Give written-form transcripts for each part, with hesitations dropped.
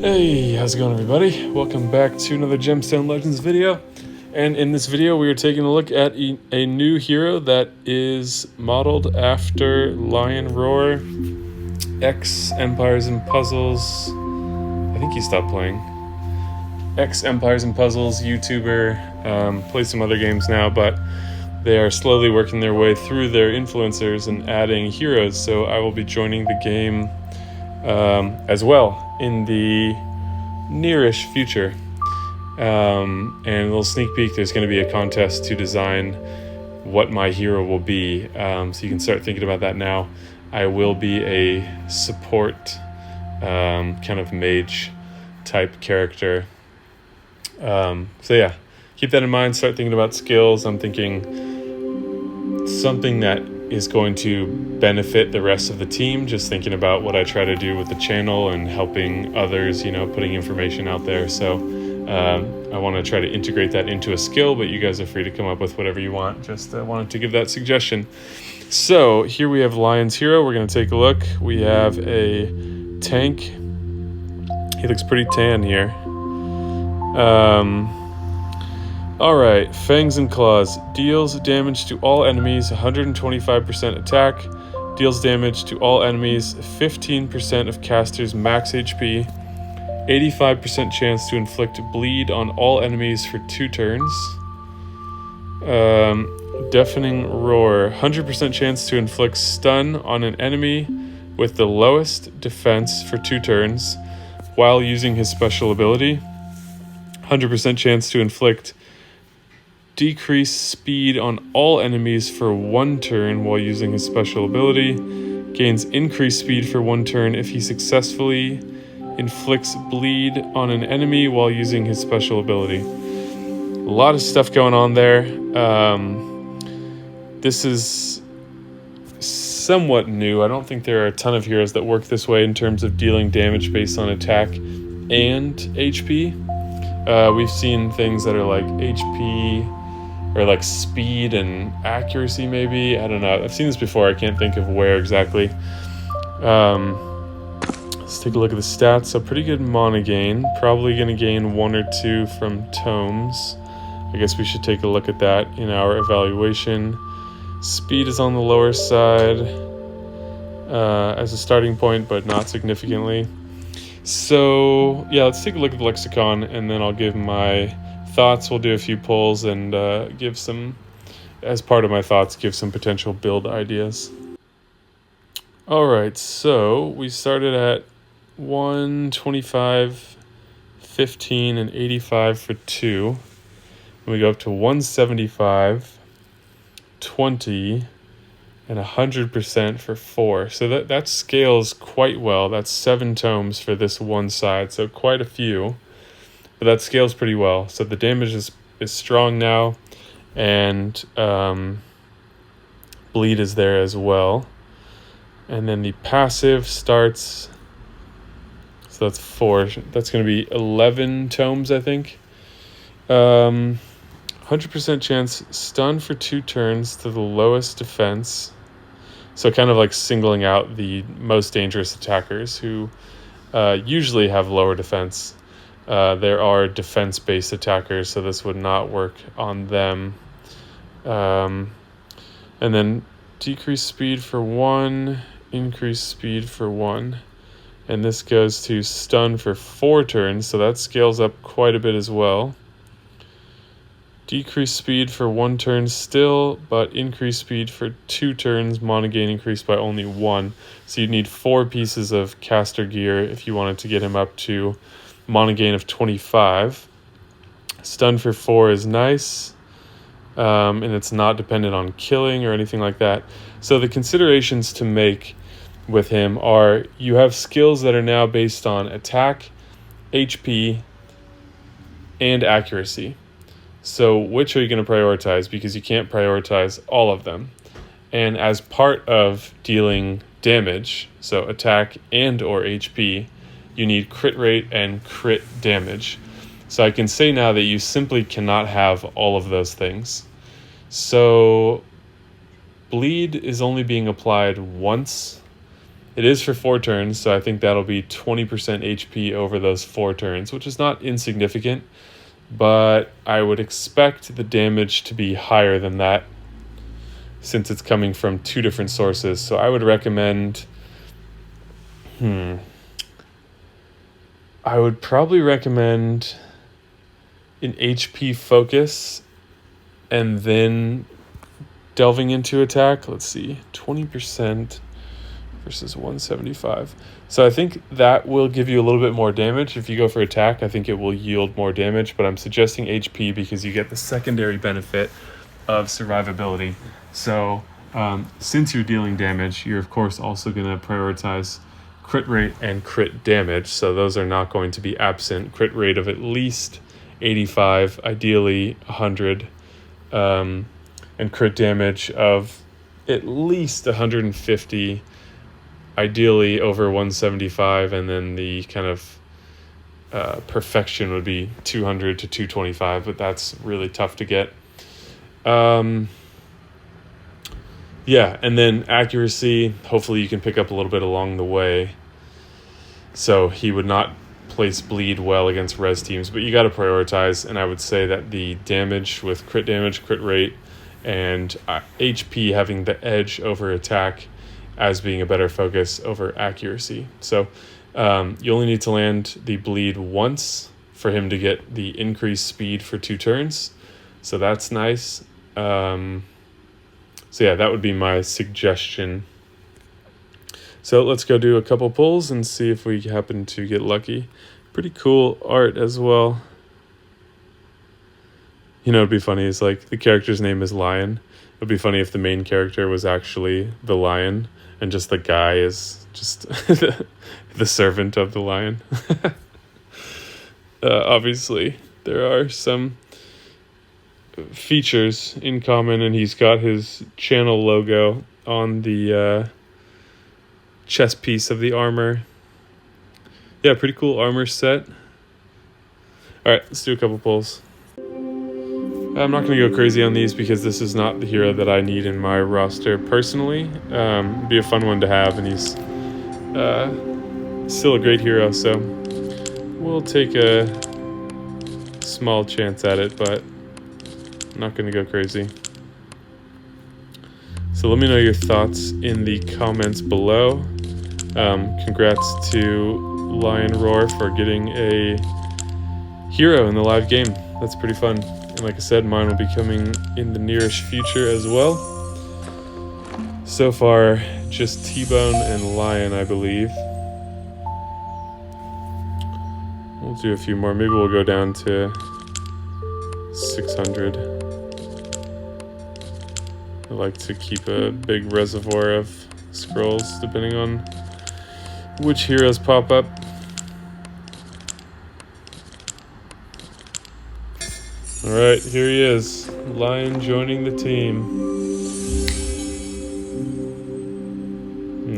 Hey, how's it going, everybody? Welcome back to another Gemstone Legends video. And in this video, we are taking a look at a new hero that is modeled after Lion Roar, ex-Empires and Puzzles. I think he stopped playing. Ex-Empires and Puzzles YouTuber, plays some other games now, but they are slowly working their way through their influencers and adding heroes. So I will be joining the game as well in the nearish future. And a little sneak peek, there's going to be a contest to design what my hero will be, so you can start thinking about that now. I will be a support kind of mage type character, so yeah, keep that in mind. Start thinking about skills. I'm thinking something that is going to benefit the rest of the team, just thinking about what I try to do with the channel and helping others, putting information out there. So I want to try to integrate that into a skill, but you guys are free to come up with whatever you want. Just wanted to give that suggestion. So here we have Lion's hero. We're going to take a look. We have a tank. He looks pretty tan here. Alright, Fangs and Claws. Deals damage to all enemies, 125% attack. Deals damage to all enemies, 15% of caster's max HP. 85% chance to inflict bleed on all enemies for 2 turns. Deafening Roar. 100% chance to inflict stun on an enemy with the lowest defense for 2 turns while using his special ability. 100% chance to inflict decreased speed on all enemies for 1 turn while using his special ability. Gains increased speed for 1 turn if he successfully inflicts bleed on an enemy while using his special ability. A lot of stuff going on there. This is somewhat new. I don't think there are a ton of heroes that work this way in terms of dealing damage based on attack and HP. We've seen things that are like HP or like speed and accuracy, maybe. I don't know. I've seen this before. I can't think of where exactly. Let's take a look at the stats. So pretty good mana gain. Probably going to gain 1 or 2 from tomes. I guess we should take a look at that in our evaluation. Speed is on the lower side as a starting point, but not significantly. So yeah, let's take a look at the lexicon, and then I'll give my thoughts. We'll do a few polls and give some, as part of my thoughts, give some potential build ideas. All right, so we started at 125, 15, and 85 for 2. And we go up to 175, 20, and 100% for 4. So that scales quite well. That's 7 tomes for this one side, so quite a few. But that scales pretty well. So the damage is strong now, and bleed is there as well. And then the passive starts, so that's 4. That's going to be 11 tomes, I think. 100% chance stun for 2 turns to the lowest defense. So kind of like singling out the most dangerous attackers who usually have lower defense. There are defense-based attackers, so this would not work on them. And then decrease speed for 1, increase speed for 1. And this goes to stun for 4 turns, so that scales up quite a bit as well. Decrease speed for 1 turn still, but increase speed for 2 turns, mana gain increased by only 1. So you'd need 4 pieces of caster gear if you wanted to get him up to mana gain of 25. Stun for 4 is nice, and it's not dependent on killing or anything like that. So the considerations to make with him are, you have skills that are now based on attack, HP, and accuracy. So which are you going to prioritize? Because you can't prioritize all of them. And as part of dealing damage, so attack and or HP, you need crit rate and crit damage. So I can say now that you simply cannot have all of those things. So bleed is only being applied once It is for 4 turns, so I think that'll be 20% HP over those 4 turns, which is not insignificant, but I would expect the damage to be higher than that since it's coming from 2 different sources. So I would recommend... I would probably recommend an HP focus and then delving into attack. Let's see, 20% versus 175. So I think that will give you a little bit more damage. If you go for attack, I think it will yield more damage, but I'm suggesting HP because you get the secondary benefit of survivability. So since you're dealing damage, you're of course also going to prioritize crit rate and crit damage. So those are not going to be absent. Crit rate of at least 85, ideally 100, and crit damage of at least 150, ideally over 175, and then the kind of perfection would be 200 to 225, but that's really tough to get. Yeah, and then accuracy, hopefully you can pick up a little bit along the way. So he would not place bleed well against res teams, but you got to prioritize, and I would say that the damage with crit damage, crit rate, and HP having the edge over attack as being a better focus over accuracy. So you only need to land the bleed once for him to get the increased speed for 2 turns. So that's nice. So yeah, that would be my suggestion. So let's go do a couple pulls and see if we happen to get lucky. Pretty cool art as well. You know, it'd be funny, is like the character's name is Lion. It'd be funny if the main character was actually the lion and just the guy is just the servant of the lion. Obviously, there are some features in common, and he's got his channel logo on the chest piece of the armor. Yeah, pretty cool armor set. Alright, let's do a couple pulls. I'm not going to go crazy on these because this is not the hero that I need in my roster personally. It'd be a fun one to have, and he's still a great hero, so we'll take a small chance at it, but I'm not going to go crazy. So let me know your thoughts in the comments below. Congrats to Lion Roar for getting a hero in the live game. That's pretty fun. And like I said, mine will be coming in the nearish future as well. So far, just T-Bone and Lion, I believe. We'll do a few more. Maybe we'll go down to 600. I like to keep a big reservoir of scrolls depending on which heroes pop up. Alright, here he is. Lion joining the team.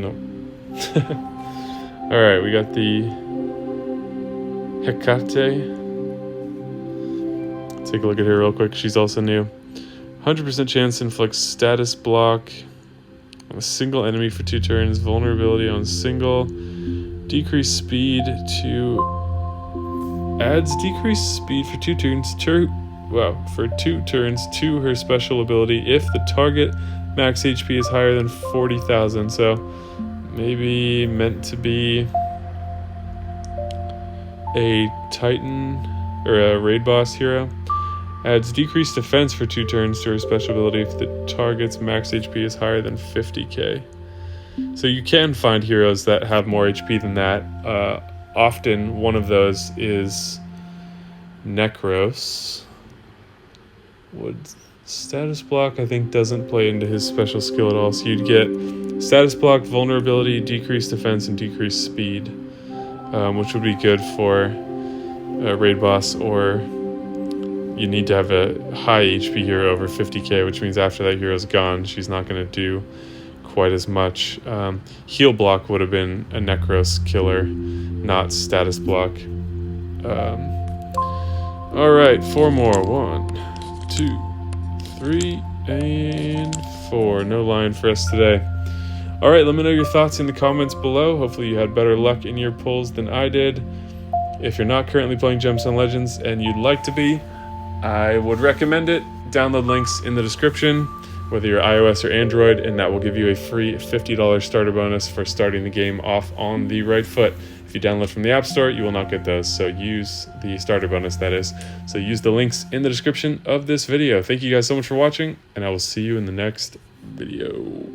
No. Alright, we got the Hecate. Take a look at her real quick. She's also new. 100% chance to inflict status block on a single enemy for 2 turns. Vulnerability on single. Decreased speed to... Adds decreased speed for 2 turns. For 2 turns to her special ability if the target max HP is higher than 40,000. So maybe meant to be a Titan or a raid boss hero. Adds decreased defense for 2 turns to her special ability if the target's max HP is higher than 50k. So you can find heroes that have more HP than that. Often one of those is Necros. Would status block, I think, doesn't play into his special skill at all. So you'd get status block, vulnerability, decreased defense, and decreased speed, which would be good for a raid boss, or you need to have a high HP hero over 50k, which means after that hero's gone, she's not going to do quite as much. Heal block would have been a Necros killer, not status block. Alright, 4 more. 1, 2, 3, and 4. No Lion for us today. All right, let me know your thoughts in the comments below. Hopefully you had better luck in your pulls than I did. If you're not currently playing Gemstone Legends and you'd like to be, I would recommend it. Download links in the description, whether you're iOS or Android, and that will give you a free $50 starter bonus for starting the game off on the right foot. If you download from the App Store, you will not get those, so use the starter bonus, that is. So use the links in the description of this video. Thank you guys so much for watching, and I will see you in the next video.